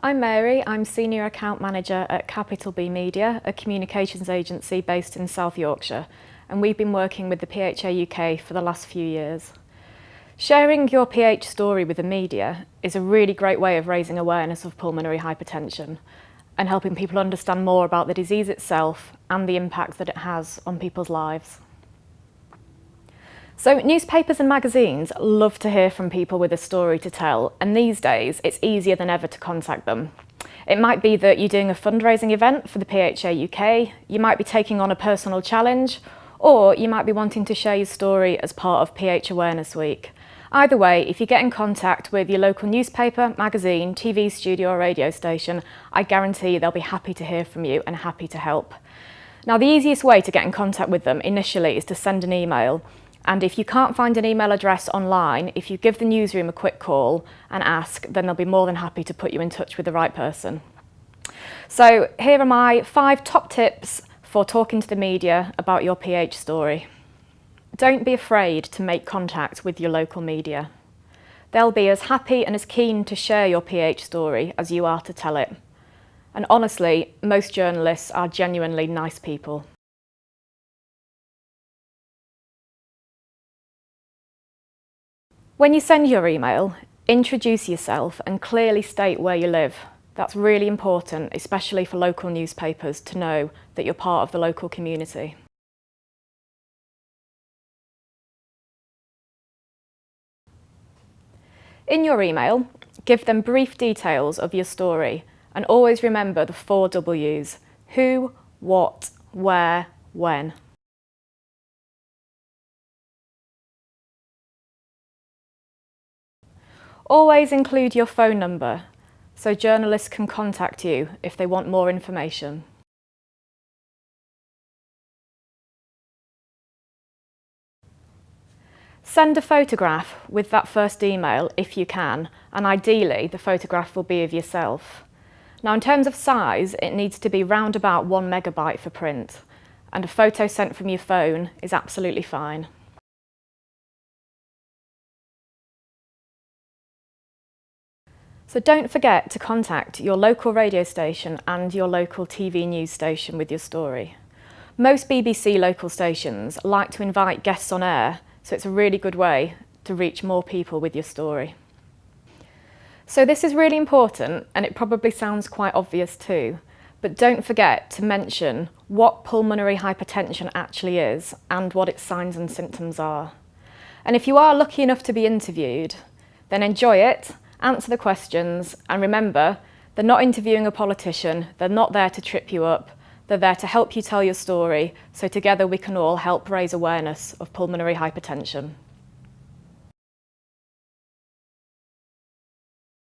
I'm Mary, I'm Senior Account Manager at Capital B Media, a communications agency based in South Yorkshire, and we've been working with the PHA UK for the last few years. Sharing your PH story with the media is a really great way of raising awareness of pulmonary hypertension and helping people understand more about the disease itself and the impact that it has on people's lives. So newspapers and magazines love to hear from people with a story to tell, and these days it's easier than ever to contact them. It might be that you're doing a fundraising event for the PHA UK, you might be taking on a personal challenge, or you might be wanting to share your story as part of PH Awareness Week. Either way, if you get in contact with your local newspaper, magazine, TV studio or radio station, I guarantee they'll be happy to hear from you and happy to help. Now, the easiest way to get in contact with them initially is to send an email. And if you can't find an email address online, if you give the newsroom a quick call and ask, then they'll be more than happy to put you in touch with the right person. So here are my 5 top tips for talking to the media about your PH story. Don't be afraid to make contact with your local media. They'll be as happy and as keen to share your PH story as you are to tell it. And honestly, most journalists are genuinely nice people. When you send your email, introduce yourself and clearly state where you live. That's really important, especially for local newspapers, to know that you're part of the local community. In your email, give them brief details of your story and always remember the 4 W's: who, what, where, when. Always include your phone number so journalists can contact you if they want more information. Send a photograph with that first email if you can, and ideally the photograph will be of yourself. Now, in terms of size, it needs to be round about 1 megabyte for print, and a photo sent from your phone is absolutely fine. So don't forget to contact your local radio station and your local TV news station with your story. Most BBC local stations like to invite guests on air, so it's a really good way to reach more people with your story. So this is really important, and it probably sounds quite obvious too, but don't forget to mention what pulmonary hypertension actually is and what its signs and symptoms are. And if you are lucky enough to be interviewed, then enjoy it, answer the questions, and remember, they're not interviewing a politician, they're not there to trip you up, they're there to help you tell your story, so together we can all help raise awareness of pulmonary hypertension.